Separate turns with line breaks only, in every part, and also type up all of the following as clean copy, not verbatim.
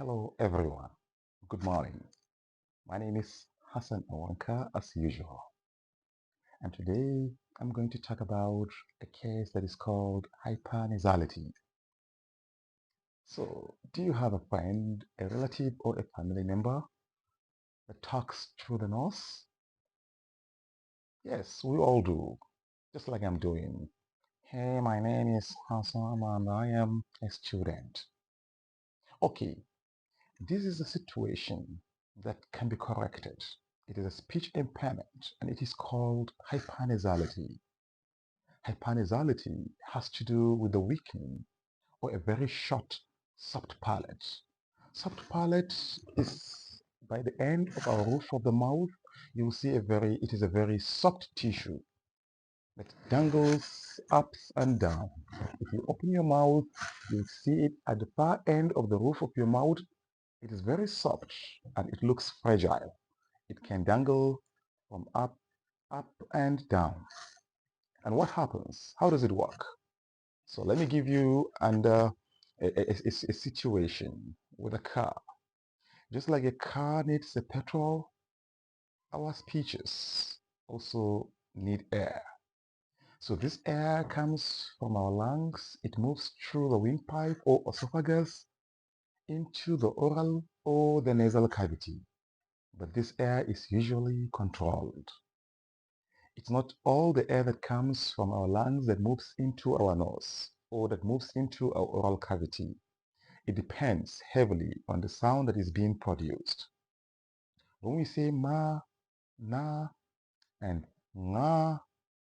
Hello everyone, good morning. My name is Hassan Awanka as usual, and today I'm going to talk about a case that is called hypernasality. So, do you have a friend, a relative, or a family member that talks through the nose? Yes, we all do, just like I'm doing. Hey, my name is Hassan and I am a student. Okay, this is a situation that can be corrected. It is a speech impairment and it is called hypernasality. Hypernasality has to do with the weakening or a very short soft palate. Soft palate is by the end of our roof of the mouth, you will see it is a very soft tissue that dangles up and down. If you open your mouth, you'll see it at the far end of the roof of your mouth. It is very soft and it looks fragile. It can dangle from up and down. And what happens? How does it work? So let me give you a situation with a car. Just like a car needs a petrol, our speeches also need air. So this air comes from our lungs. It moves through the windpipe or esophagus into the oral or the nasal cavity. But this air is usually controlled. It's not all the air that comes from our lungs that moves into our nose or that moves into our oral cavity. It depends heavily on the sound that is being produced. When we say ma, na, and nga,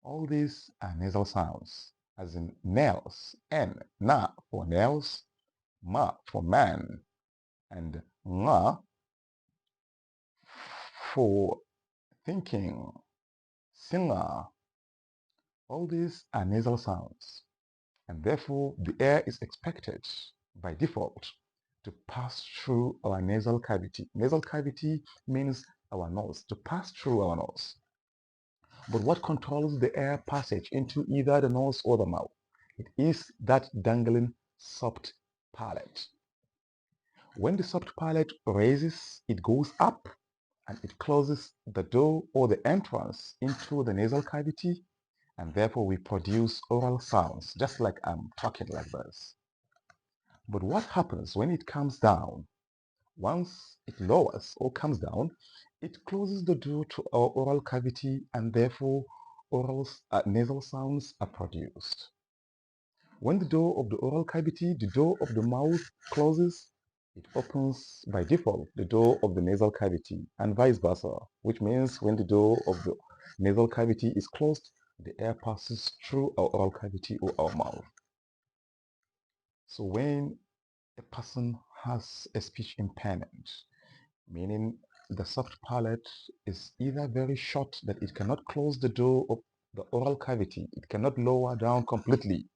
all these are nasal sounds, as in nails, n, na for nails, ma for man, and nga for thinking, singer. All these are nasal sounds, and therefore the air is expected by default to pass through our nasal cavity. Nasal cavity means our nose, to pass through our nose. But what controls the air passage into either the nose or the mouth? It is that dangling soft palate. When the soft palate raises, it goes up and it closes the door or the entrance into the nasal cavity, and therefore we produce oral sounds, just like I'm talking like this. But what happens when it comes down? Once it lowers or comes down, it closes the door to our oral cavity and therefore nasal sounds are produced. When the door of the oral cavity, the door of the mouth closes, it opens by default the door of the nasal cavity and vice versa, which means when the door of the nasal cavity is closed, the air passes through our oral cavity or our mouth. So when a person has a speech impairment, meaning the soft palate is either very short that it cannot close the door of the oral cavity, it cannot lower down completely,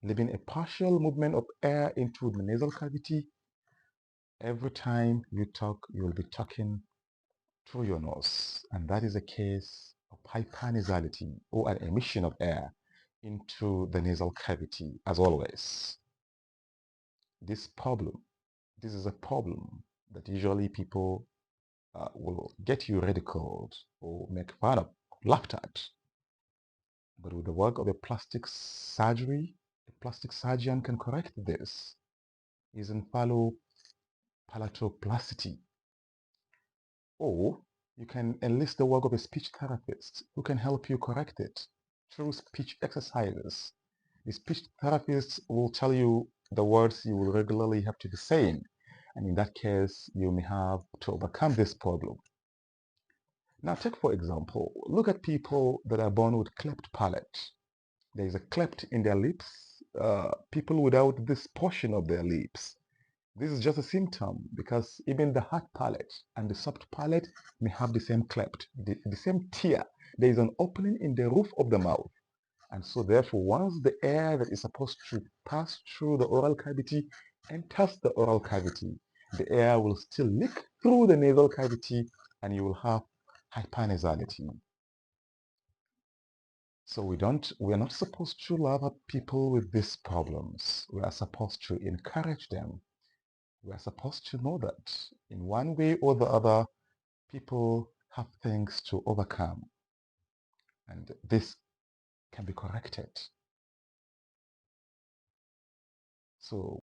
leaving a partial movement of air into the nasal cavity. Every time you talk, you will be talking through your nose, and that is a case of hypernasality or an emission of air into the nasal cavity as always. This problem, this is a problem that usually people will get you ridiculed or make fun of, laughed at. But with the work of a plastic surgery, a plastic surgeon can correct this. Using palatoplasty. Or you can enlist the work of a speech therapist who can help you correct it through speech exercises. The speech therapist will tell you the words you will regularly have to be saying, and in that case, you may have to overcome this problem. Now, take for example, look at people that are born with cleft palate. There is a cleft in their lips. People without this portion of their lips. This is just a symptom because even the hard palate and the soft palate may have the same cleft, the same tear. There is an opening in the roof of the mouth. And so therefore, once the air that is supposed to pass through the oral cavity enters the oral cavity, the air will still leak through the nasal cavity and you will have hypernasality. So we are not supposed to laugh at people with these problems. We are supposed to encourage them We are supposed to know that in one way or the other, people have things to overcome, and this can be corrected. So